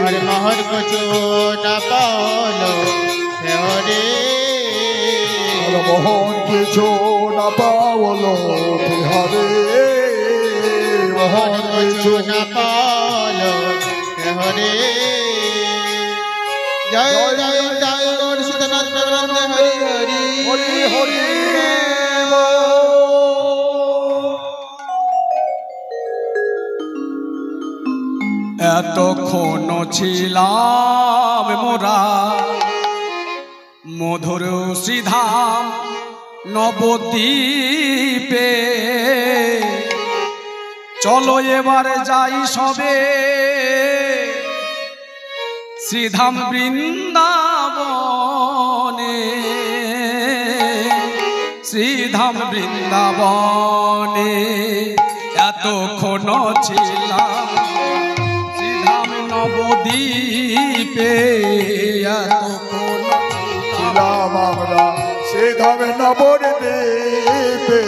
हर महर कुछ न पालो हरे हर मोहन कुछ न पावलो हरे मोहन कुछ न पालो हरे जय जय जय गौर सीतानाथ प्रबंध हरि हरि हरि हरि এতক্ষণ ছিলাম মোরা মধুর শ্রীধাম নবদ্বীপে চলো এবার যাই সবে শ্রীধাম বৃন্দাবনে শ্রীধাম বৃন্দাবনে এতক্ষণ ছিলাম নবদ্বীপে এতক্ষণ ছিলাম আমরা শ্রীধাম নবদ্বীপে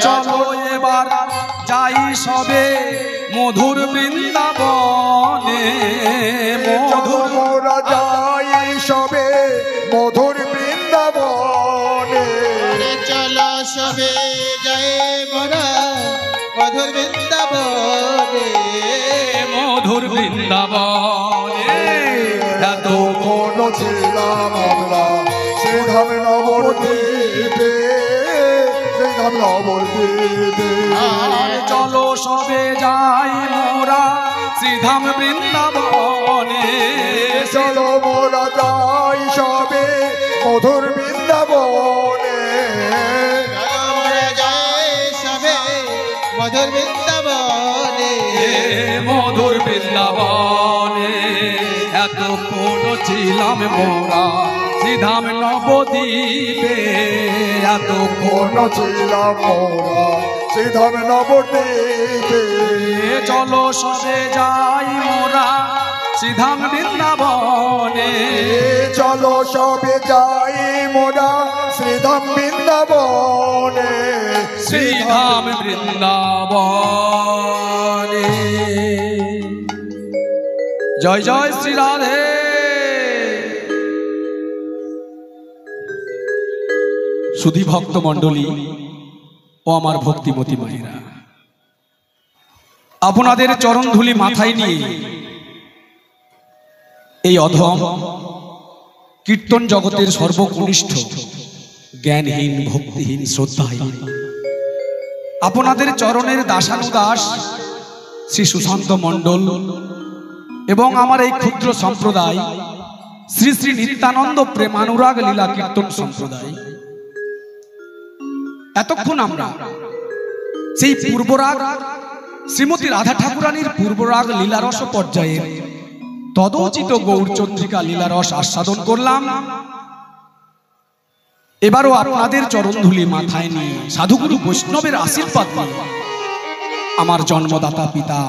চলো এবার যাই সবে মধুর বৃন্দাবনে মধুর মোরা যাই সবে মধুর বৃন্দাবনে চলো সবে জয় মোরা মধুর বৃন্দাবনে মধুর বৃন্দাবনে এতক্ষণ ছিলাম আমরা শ্রীধাম নবদ্বীপে শ্রীধাম নবদ্বীপে চলো সবে যাই মোরা শ্রীধাম বৃন্দাবনে চলো মোরা যাই সবে মধুর বৃন্দাবনে মধুর বৃন্দাবনে মধুর বৃন্দাবনে এতক্ষণ ছিলাম মোরা শ্রীধাম নবদ্বীপে এতক্ষণ ছিলাম মোরা শ্রীধাম নবদ্বীপে চলো সবে যাই মোরা শ্রীধাম বৃন্দাবনে চলো সবে যাই মোরা শ্রীধাম বৃন্দাবনে শ্রীধাম বৃন্দাবনে জয় জয় শ্রী রাধে। সুধী ভক্ত মণ্ডলী ও আমার ভক্তিমতী মায়েরা, আপনাদের চরণধুলি মাথায় নিয়ে এই অধম কীর্তন জগতের সর্বকনিষ্ঠ জ্ঞানহীন ভক্তিহীন শ্রদ্ধাহীন আপনাদের চরণের দাসানুদাস শ্রী সুশান্ত মণ্ডল এবং আমার এই ক্ষুদ্র সম্প্রদায় শ্রী শ্রী নিত্যানন্দ প্রেমানুরাগ লীলা কীর্তন সম্প্রদায়, এতক্ষণ আমরা সেই পূর্বরাগ শ্রীমতী রাধা ঠাকুরানীর পূর্বরাগ লীলারস পর্যায়ের তদোচিত গৌরচন্দ্রিকা লীলারস আস্বাদন করলাম। এবারও আপনাদের চরণধুলি মাথায় নিয়ে সাধুগুরু বৈষ্ণবের আশীর্বাদ নিয়ে আমার জন্মদাতা পিতা,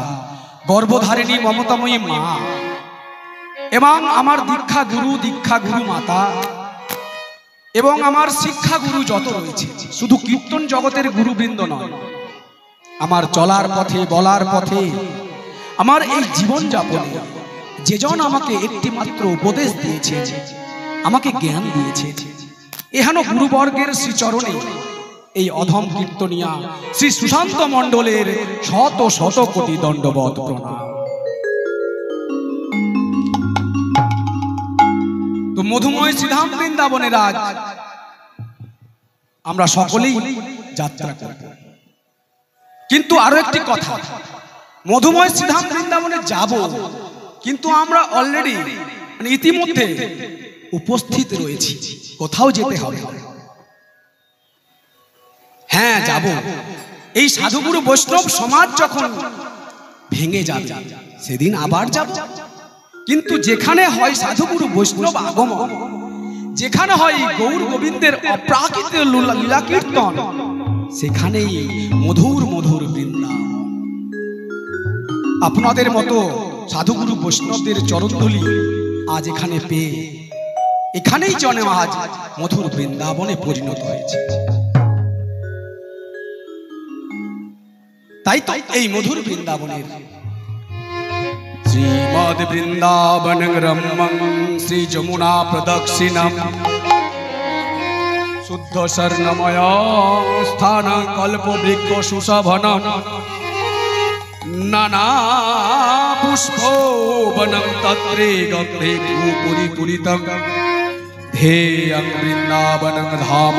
গর্ভধারিণী মমতাময়ী মা এবং আমার দীক্ষা গুরু মাতা এবং আমার শিক্ষা গুরু যত রয়েছে, শুধু কীর্তন জগতের গুরুবৃন্দ নয়, আমার চলার পথে বলার পথে আমার এই জীবন যাপনে যেজন আমাকে একটি মাত্র উপদেশ দিয়েছে, আমাকে জ্ঞান দিয়েছে, এহেন গুরুবর্গের শ্রীচরণে এই অধম কীর্তনিয়া শ্রী সুশান্ত মণ্ডলের শত শত কোটি দণ্ডবত প্রণাম। তো মধুময় শ্রীধাম বৃন্দাবনের আজ আমরা সকলেই যাত্রা করব, কিন্তু আরো একটি কথা, মধুময় শ্রীধাম বৃন্দাবনে যাব, কিন্তু আমরা অলরেডি ইতিমধ্যে উপস্থিত রয়েছি, কোথাও যেতে হবে। হ্যাঁ যাব, এই সাধুগুরু বৈষ্ণব সমাজ যখন ভেঙে যাবে সেদিন আবার যাব, কিন্তু যেখানে হয় সাধুগুরু বৈষ্ণব আগমন, যেখানে হয় গৌর গোবিন্দের অপ্রাকৃত লীলা কীর্তন, সেখানেই মধুর মধুর বৃন্দাবন। আপনাদের মতো সাধুগুরু বৈষ্ণবদের চরণধুলি আজ এখানে পেয়ে এখানেই জনে আজ মধুর বৃন্দাবনে পরিণত হয়েছে। তাই তো এই মধুর বৃন্দাবনের श्रीमद् वृंदावन रमं श्री जमुना प्रदक्षिणम शुद्ध शरणमय स्थान कल्प वृक्ष सुशोभनम नाना पुष्पो वनं तत्रे गन्धे भूपुरी तुलितं ध्येयं वृंदावनं धाम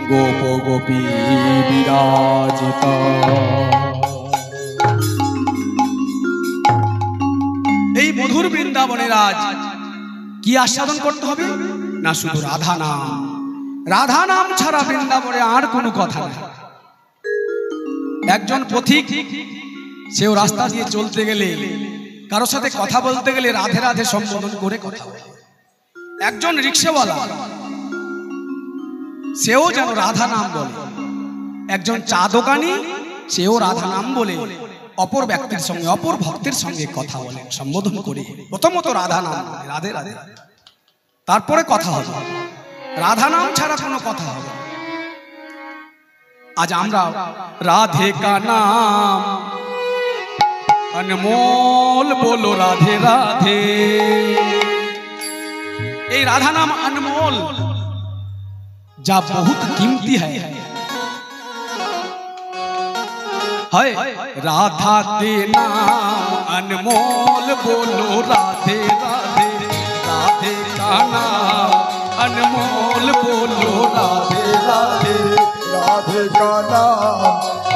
गोपो गोपी विराजिता। এই মধুর বৃন্দাবনের আজ কি আস্বাদন করতে হবে না, শুধু রাধা নাম। রাধা নাম ছাড়া বৃন্দাবনে আর কোনো কথা নেই। একজন পথিক সেও রাস্তা দিয়ে চলতে গেলে কারোর সাথে কথা বলতে গেলে রাধে রাধে সম্বোধন করে কথা বলে। একজন রিক্সাওয়ালা সেও যেন রাধা নাম বলে। একজন চা দোকানি সেও রাধা নাম বলে অপর ব্যক্তির সঙ্গে অপর ভক্তের সঙ্গে কথা বলে, সম্বোধন করে। প্রথমত রাধা নাম বলে, রাধে রাধে, তারপরে কথা হবে। রাধা নাম ছাড়া কোনো কথা হবে। আজ আমরা রাধে কা নাম अनमोल बोलो राधे राधे। ये राधा नाम अनमोल जा बहुत कीमती है। राधा के नाम अनमोल बोलो राधे राधे। राधे का नाम अनमोल बोलो राधे राधे। राधे का नाम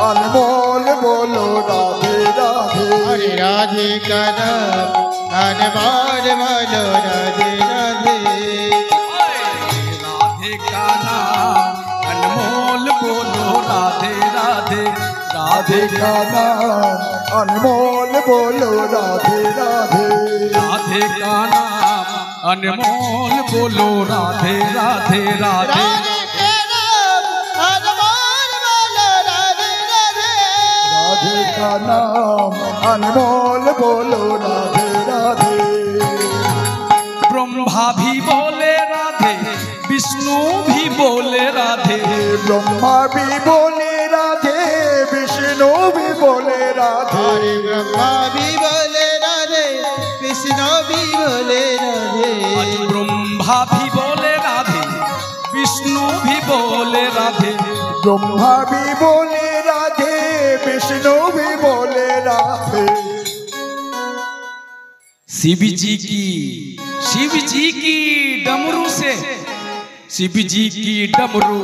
अनमोल बोलो राधे राधे। हरे राधे का नाम अनमोल बोलो राधे राधे। राधे का नाम अनमोल बोलो राधे राधे। राधे का नाम अनमोल बोलो राधे राधे। राधे का नाम अनमोल बोलो राधे राधे राधे। राधे का नाम अनमोल बोलो राधे राधे। ब्रह्मा भी बोले राधे, विष्णु भी बोले राधे। ब्रह्मा भी बोले राधे, विष्णु भी बोले राधे। ब्रह्मा भी बोले राधे, विष्णु भी बोले राधे। ब्रह्मा भी बोले राधे, विष्णु भी बोले राधे। ब्रह्मा भी बोले राधे, विष्णु भी बोले राधे। शिव जी की डमरू से, शिव जी की डमरू,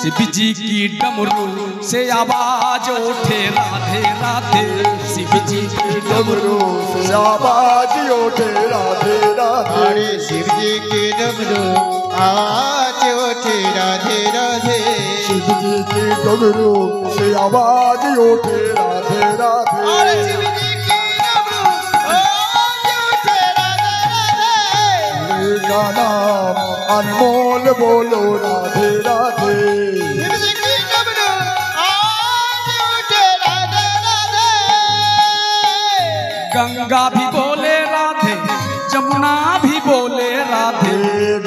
शिव जी की डमरू से आवाज उठे राधे राधे। शिव जी की डमरू से आवाज उठे राधे राधे। शिव जी की डमरू आवाज उठे राधे राधे। शिव जी की डमरू से आवाज उठे राधे राधे। शिव जी की डमरू आवाज उठे राधे राधे। का नाम अनमोल बोलो राधे राधे। शिव जी की डमरू आवाज उठे राधे राधे। गंगा भी बोले राधे, जमुना भी बोले राधे।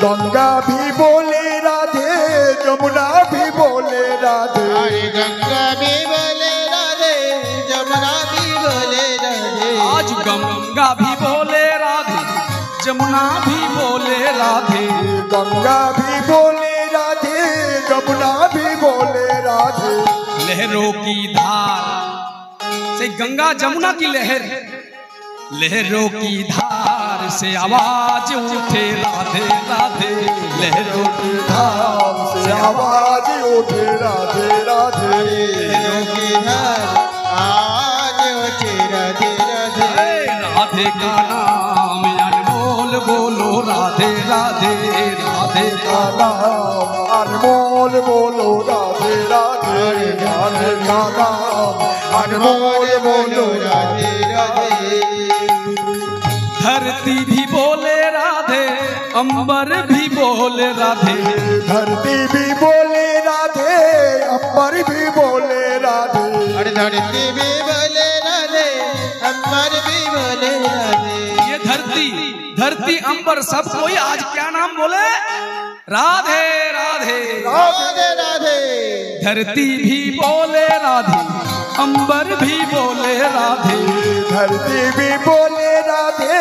गंगा भी बोले राधे, जमुना भी बोले राधे। गंगा भी बोले राधे, जमुना भी बोले राधे। आज गंगा भी बोले राधे, जमुना भी बोले राधे। गंगा भी बोले राधे, जमुना भी बोले राधे। लहरों की धार से गंगा जमुना की लहर, लहरों की धार से आवाज उठे राधे राधे। लहरों की धाम से आवाज उठे राधे राधे। लहरों की धार आवाज उठे राधे राधे। राधे का नाम अनमोल बोलो राधे राधे। राधे का नाम अनमोल बोलो राधे राधे। राधे का नाम अनमोल बोलो राधे राधे। धरती भी बोले राधे, अंबर भी बोले राधे। धरती भी बोले राधे, अंबर भी बोले राधे। धरती भी बोले राधे, अंबर भी बोले राधे। ये धरती अंबर सब कोई आज क्या नाम बोले? राधे राधे राधे राधे। धरती भी बोले राधे, अंबर भी बोले राधे, धरती भी बोले राधे,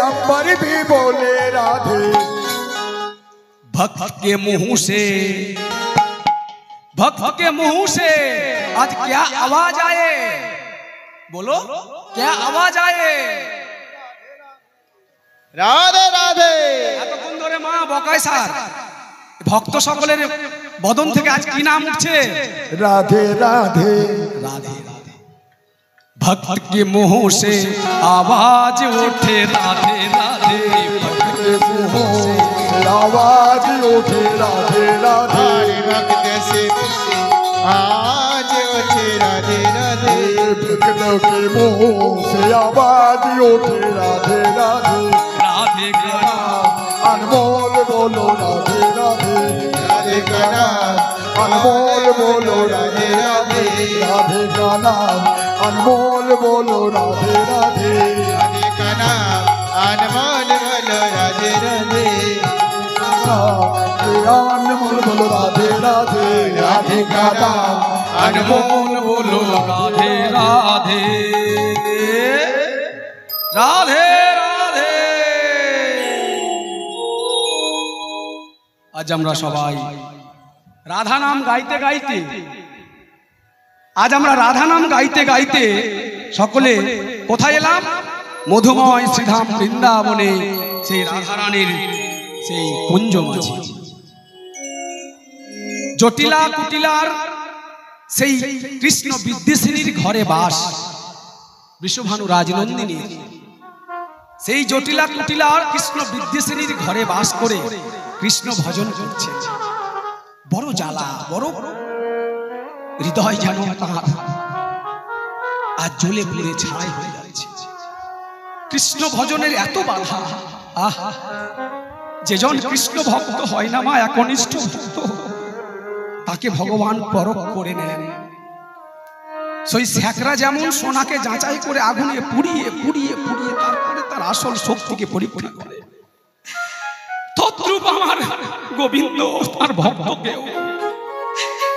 अंबर भी बोले राधे। भक्त के मुंह से, भक्त के मुंह से आज क्या आवाज आए? बोलो क्या आवाज आए? রাধে রাধে। এতক্ষণ ধরে মা বকায় স্যার, ভক্ত সকলের বদন থেকে আজ কি নাম উঠছে? राधे राधे राधे राधे। भक्त के मुंह से आवाज उठे राधे राधे, भक्त के मुंह से आवाज उठे राधे राधे। हरे भक्त से आज उठे राधे राधे। भक्तों के मुंह से आवाज उठे राधे राधे। राधे गाना अनमोल बोलो राधे राधे। राधे का नाम अनमोल बोलो राधे राधे। राधे का नाम अनमोल बोलो राधे राधे। राधे का नाम अनमोल बोलो राधे राधे। अनमोल बोलो राधे राधे। राधे का नाम अनमोल बोलो राधे राधे राधे राधे। আজ আমরা সবাই রাধা নাম গাইতে গাইতে, আজ আমরা রাধা নাম গাইতে গাইতে সকলে কোথায় এলাম? মধুময় শ্রীধাম বৃন্দাবনে, সেই রাধারানীর সেই কুঞ্জ মাঝে। জটিলা কুটিলার সেই কৃষ্ণ বিদ্যেশিনীর ঘরে বাস, বৃষভানু রাজনন্দিনী সেই জটিলা কুটিলার কৃষ্ণ বিদ্যেশিনীর ঘরে বাস করে কৃষ্ণ ভজন করছে। বড় জ্বালা, বড় হৃদয় যেন তার আজ জ্বলে পুড়ে ছাই হয়ে যাচ্ছে। কৃষ্ণ ভজনের এত বাধা। আহা, যেজন কৃষ্ণ ভক্ত হয় না মা, একনিষ্ঠ ভক্ত, তাকে ভগবান পরখ করে নেন। সেই শেখরা যেমন সোনাকে যাচাই করে আগুনে পুড়িয়ে পুড়িয়ে পুড়িয়ে তারপরে তার আসল শক্তিকে পরীক্ষা করে, তদ্রূপ আমার গোবিন্দ তার ভক্তকেও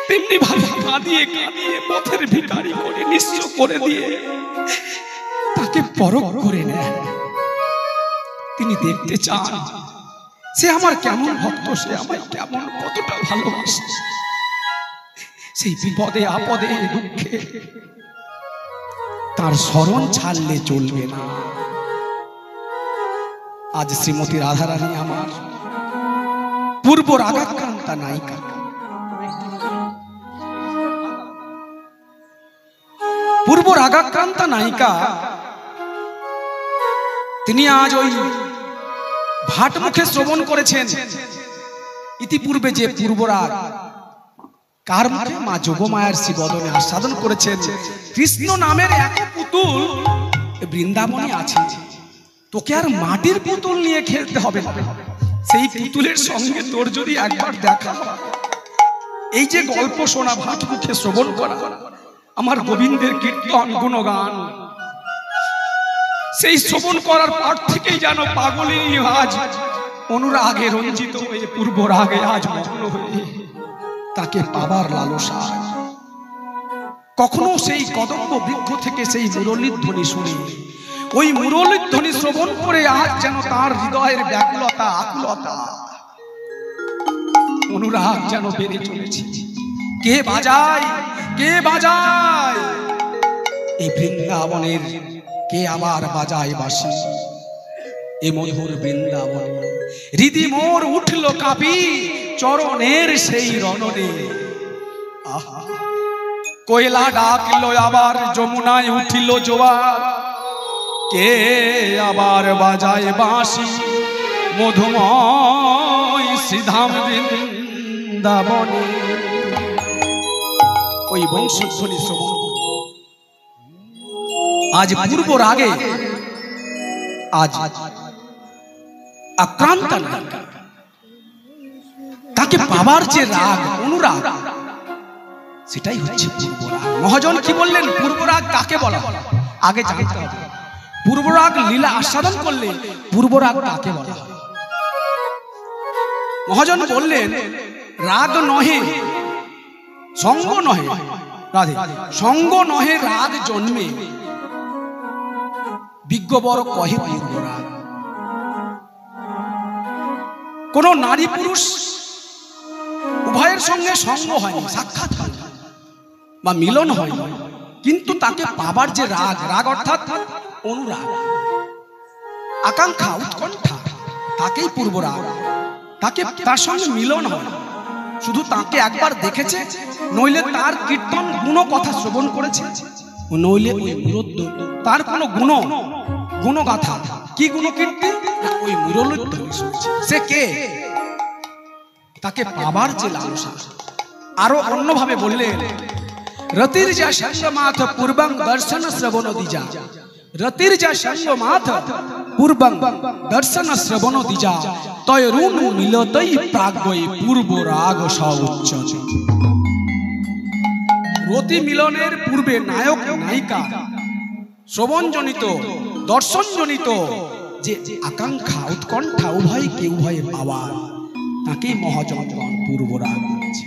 তেমনি ভাবে কাঁদিয়ে কাঁদিয়ে পথের ভিখারি করে নিঃস্ব করে দিয়ে তাকে পরখ করে নেন। তিনি দেখতে চান সে আমার কেমন ভক্ত, সে আমায় কেমন কতটা ভালোবাসে। সেই বিপদে আপদে দুঃখে তার শরণ ছাড়লে চলবে না। আজ শ্রীমতী রাধারানী আমার পূর্ব রাগাক্রান্তা নায়িকা, পূর্ব রাগাক্রান্তা নায়িকা। তিনি আজ ওই ভাট মুখে শ্রবণ করেছেন ইতিপূর্বে যে পূর্বরাগ কার মুখে মা যোগমায়ার শ্রী বদনে আস্বাদন করেছেন। কৃষ্ণ নামের এক পুতুল বৃন্দাবনে আছে, তোকে আর মাটির পুতুল নিয়ে খেলতে হবে না। সেই পুতুলের সঙ্গে তোর যদি একবার দেখা, এই যে গল্প শোনা, ভাট মুখে শ্রবণ করা, আমার গোবিন্দের কীর্তন গুণগান, সেই শ্রবণ করার পর থেকেই যেন পাগলিনী আজ অনুরাগে রঞ্জিত হয়ে, পূর্ব রাগে আজ মগ্ন হয়ে তাকে পাবার লালসা। কখনো সেই কদম্ব বৃক্ষ থেকে সেই মুরলীর ধ্বনি শুনে, ওই মুরলীর ধ্বনি শ্রবণ করে আজ যেন তার হৃদয়ের ব্যাকুলতা, আকুলতা, অনুরাগ যেন বেড়ে চলেছে। কে বাজায়, কে বাজায় এই বৃন্দাবনের, কে আবার বাজায় বাঁশি এ মধুর বৃন্দাবনে। হৃদি মোর উঠল কাঁপি চরণের সেই রণনে। আহা, কোয়লা ডাকলো আবার যমুনায় উঠিল জোয়ার, কে আবার বাজায় বাঁশি মধুময় শ্রীধাম বৃন্দাবনে। ওই বংশধ্বনি শ্রবণ আজ পূর্ব রাগে আজ আক্রান্ত, তাকে পাবার যে রাগ, অনুরাগ, সেটাই হচ্ছে পূর্ব রাগ। মহাজন কি বললেন? পূর্ব রাগ কাকে বলা? আগে জানতে হবে পূর্ব রাগ লীলা আস্বাদন করলে পূর্ব রাগ কাকে বলা হয়। মহাজন বললেন রাগ নহে, সঙ্গ নহে, রাধে সঙ্গ নহে রাগ জন্মে বিজ্ঞ বড় কহে পূর্ব রাগ। কোন নারী পুরুষ উভয়ের সঙ্গে সঙ্গ হয়নি, সাক্ষাৎ হয় বা মিলন হয়, কিন্তু তাকে পাবার যে রাগ, রাগ অর্থাৎ অনুরাগ, আকাঙ্ক্ষা, উৎকণ্ঠা, তাকেই পূর্ব রাগ। তাকে তার সঙ্গে মিলন হয়, শুধু তাকে একবার দেখেছে, নইলে তার কীর্তন গুণ কথা শ্রবণ করেছে, নইলে ওই মুরদ্দ তার কোনো গুণগাথা, কি গুণ কীর্তি, ওই মুরলী শুনছে। সে কে? তাকে পাবার যে লালসা। আরো অন্যভাবে বললেন, রতির যা সঙ্গ মাথ পূর্বং দর্শন শ্রবণ দিজা, রতির যা সঙ্গ মাথ পূর্বং দর্শন শ্রবণ দিজা, তয় রুণ মিলতই প্রাগ্বৈ পূর্ব রাগ সউচ্চতে। রতি মিলনের পূর্বে নায়ক নায়িকা শ্রবণজনিত দর্শনজনিত যে আকাঙ্ক্ষা উৎকণ্ঠা উভয়কে উভয়ে পাওয়ার, তাকেই মহাজনগণ পূর্ব রাগ বলেছে।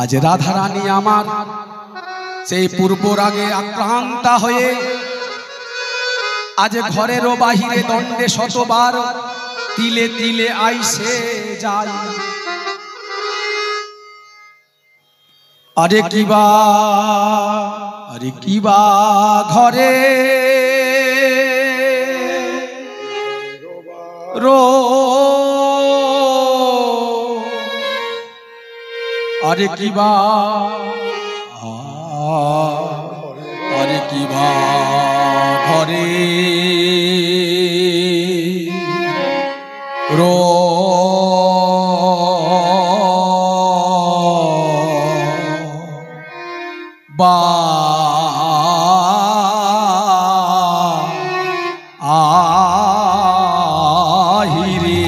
আজ রাধারানী আমার সেই পূর্ব রাগে আক্রান্তা হয়ে আজ ঘরেরও বাহিরে দণ্ডে শতবার তিলে তিলে আইসে যায়। আরে কিবা ঘরে আরে কিবা ঘরে আহিরে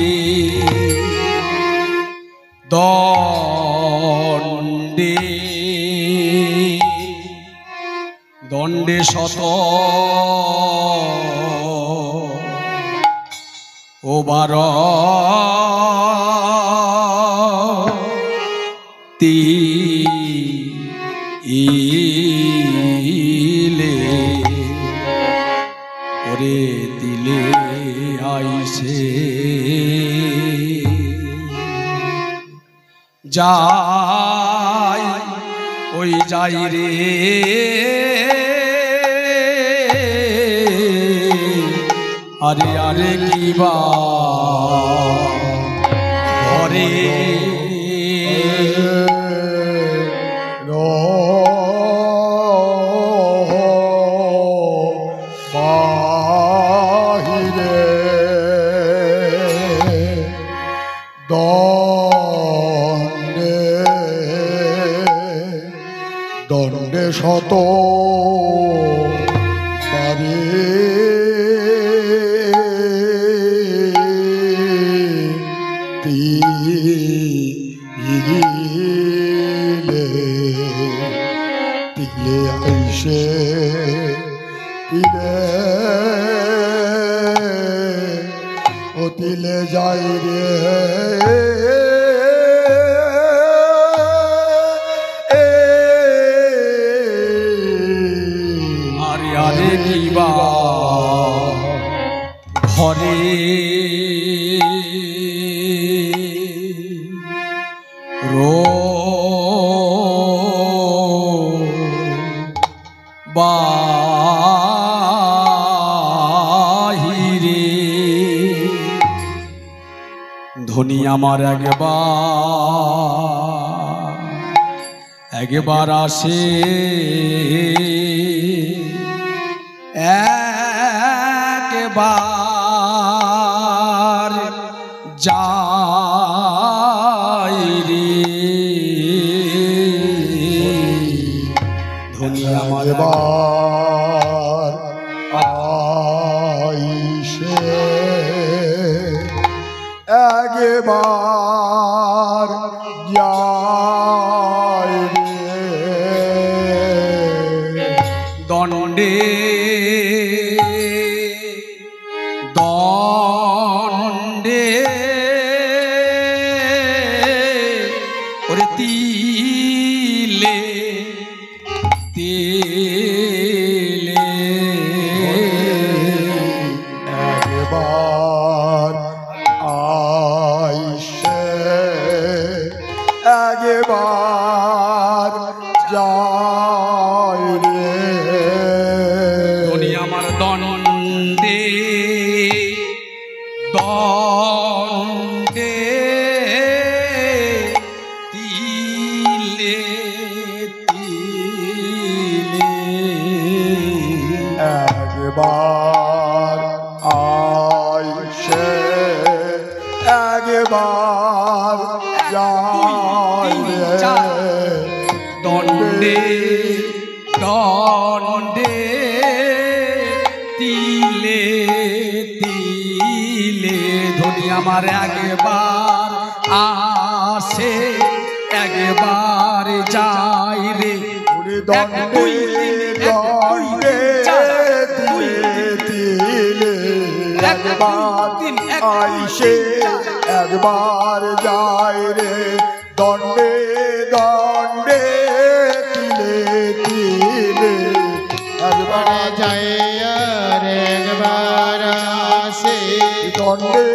দণ্ডে দণ্ডে শত ও বার তিলে ওরে দিলে আইসে যাই ওই যাই রে আরে আরে কিবা ঘরে বাহিরে দণ্ডে দণ্ডে শত বারে তিলে আইসে তিলে ও তিলে যাই রে আরে আরে কিবা ঘরে বাহিরে ধনী আমার একবার আসে একবার যাই রে ধনী আমার একবার আইসে একবার যাই রে দণ্ডে দণ্ডে ওরে তিলে একবার আইসে একবার যাই রে দণ্ডে দণ্ডে তিলে তিলে ধনী আমার একবার আসে একবার যাই রে দণ্ডে দণ্ডে তিলে একবার আইসে একবার যাই রে দণ্ডে দণ্ডে তিলে তিলে একবার যায় আর একবার আসে দণ্ডে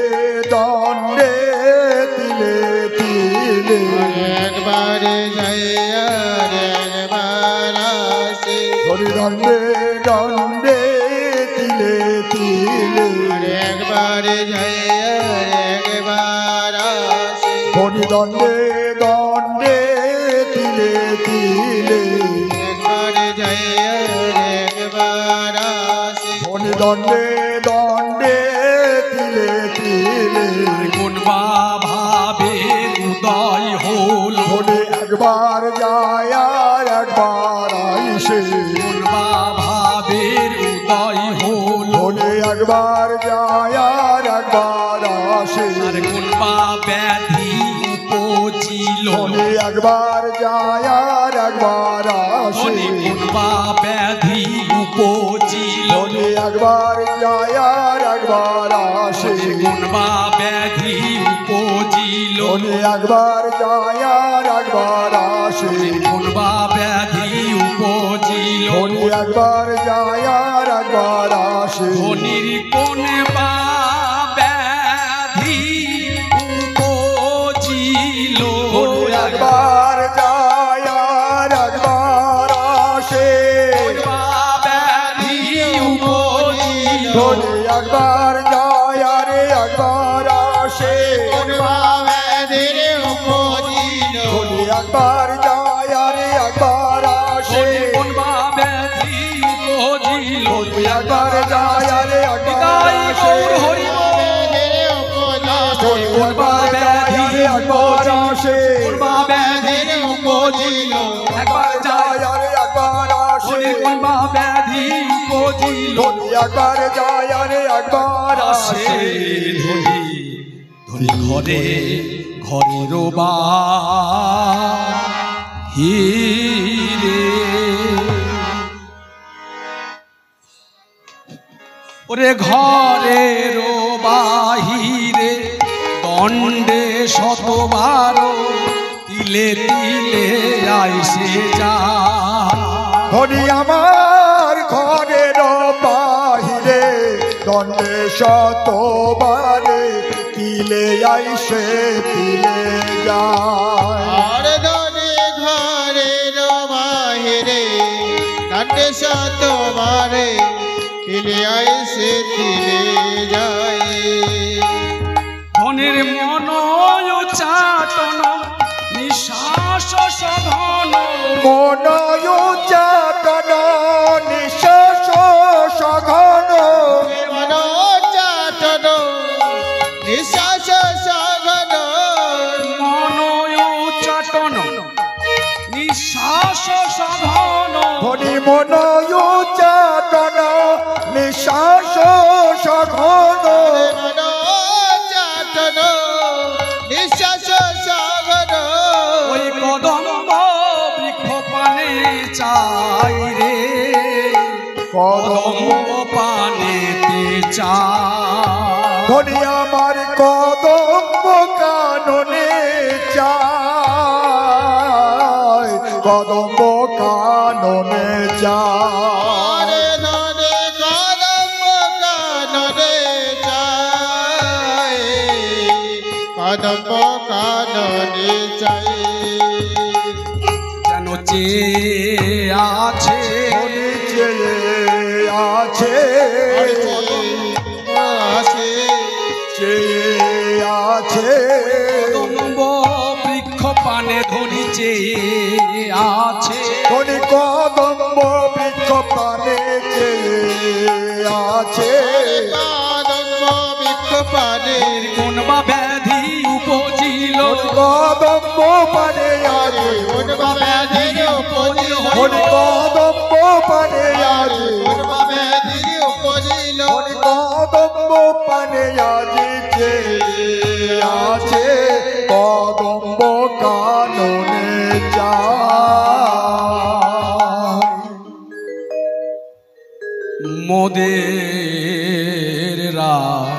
দণ্ডে তিলে তিলে একবার যায় আর একবার আসে দণ্ডে দণ্ডে তিলে তিলে একবার যায় আর একবার আসে দণ্ডে দণ্ডে তিলে তিলে একবার যায় আর একবার আসে দণ্ডে দণ্ডে তিলে তিলে কোন ভাবে উদয় হল বলে একবার যায় আর একবার আইসে কোন ভাবের উদয় হল বলে একবার যায় আর একবার আসে আর কোন ব্যাধি উপজিল বলে একবার যায় আর একবার আসে কোন ব্যাধি উপজিল বলে একবার যায় আর একবার আসে কোন ব্যাধি উপজিল বলে একবার যায় আর একবার আসে কোন ব্যাধি উপজিল বলে একবার যায় আর একবার আসে ধনির কোন ব্যাধি উপজিল বলে একবার যায় আর একবার আসে ব্যাধি উপজিল বলে একবার যায় আর একবার আসে ব্যাধির উপজিল বলে একবার যায় আর একবার আসে কোন ব্যাধি উপজিল বলে একবার যায় আর একবার তাই আসে গৌর হরি ব্যাধির উপজিল কোন ব্যাধি একবার আসে ব্যাধির উপজিল একবার যায় যায় আর একবার আসে কোন ব্যাধি উপজিল বলে একবার যায় আর একবার আসে আসে ধনী ধনী ঘরে ঘরের বাহিরে ওরে ঘরের বাহিরে দণ্ডে শতবার তিলে তিলে আইসে যা ধনী আমার ঘরের বাহিরে দণ্ডে শতবারে তিলে আইসে তিলে যায় আর ধনে ঘরের বাহিরে দণ্ডে শতবারে তিলে আইসে তিলে যায় ধনের মন চাটন নিঃশ্বাস সঘন মন উচ্চাটন নিঃশ্বাস সঘন মনোচাটন নিঃশ্বাস সাগর মন চাটন নিঃশ্বাস সঘন ধনী মন উচ্চাটন নিঃশ্বাস সঘন মনোচাটন নিঃশ্বাস সাগর ওই কদম্ব বৃক্ষ পানে চাই রে কদম্ব পানেতে চাই ধনী আমার কদম্ব কাননে চায় কদম্ব কাননে চায় আরে ধনে কদম্ব কাননে চায় কদম্ব কাননে চায় যেন চেয়ে আছে ধনী চেয়ে আছে আসে চেয়ে আছে কদম্ব বৃক্ষ পানে ধরি চেয়ে আছে কোন কদম্ব বৃক্ষ প্রাণে চেয়ে আছে কদম্ব বৃক্ষ পানে কোন বা ব্যাধি উপজিল কদম্ব পানে আছে কোন বা ব্যাধির উপজিল কোন কদম্ব পানে আছে কোন বা ব্যাধির উপজিল কোন কদম্ব পানে আছে আছে কদম্ব কাননে মোদের রায়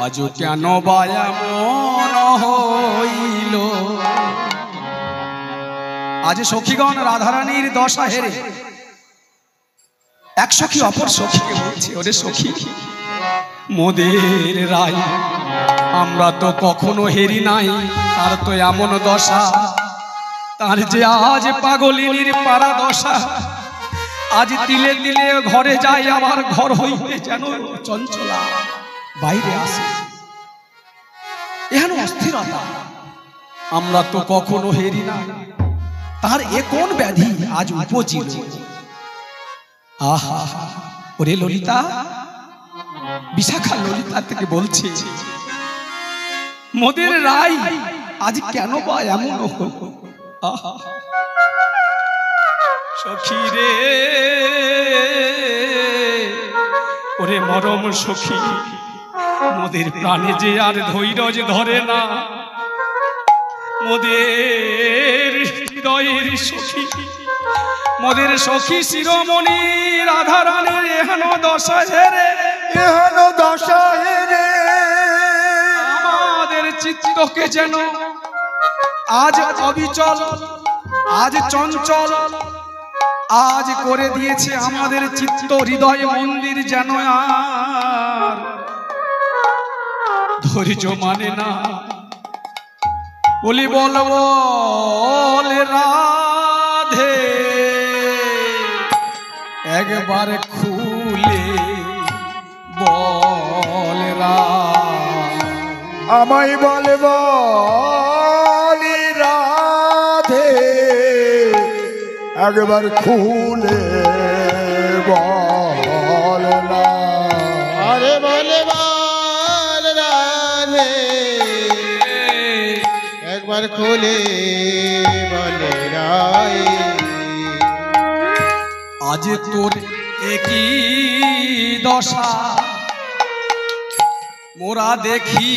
আজ কেন বায়া মন হইল। আজ সখীগণ রাধারানীর দশা হেরে এক সখী অপর সখীকে বলছে, ওরে সখী মোদের রায় আমরা তো কখনো হেরি নাই, তার তো এমন দশা, তার যে আজ পাগলিনীর পারা দশা, আজ তিলে তিলে ঘরে যাই আবার ঘর হইতে যেন চঞ্চলা বাইরে আসে, এহেন অস্থিরতা আমরা তো কখনো হেরি না, তার এ কোন ব্যাধি আজ উপজিল। আহা ওরে ললিতা, বিশাখা ললিতা থেকে বলছে মোদের রাই আজ কেন বা এমন হলো। আহা সখী রে, ওরে মরম সখী, মোদের প্রাণে যে আর ধৈর্য ধরে না, মোদের হৃদয়ের সখী, মোদের সখী শিরোমণি রাধারানীর এহেন দশা হেরে, এহেন দশা হেরে আমাদের চিত্তকে যেন আজ অবিচল, আজ চঞ্চল, আজ করে দিয়েছে আমাদের চিত্ত হৃদয় মন্দির যেন আর ধৈর্য মানে না। বলি বল বল রাধে একবার খুলে বল আমায় বলে বলি রাধে একবার খুলে বল না। আরে বলে বল রাধে একবার খুলে বলে রায়, আজ তোর একই দশা মোরা দেখি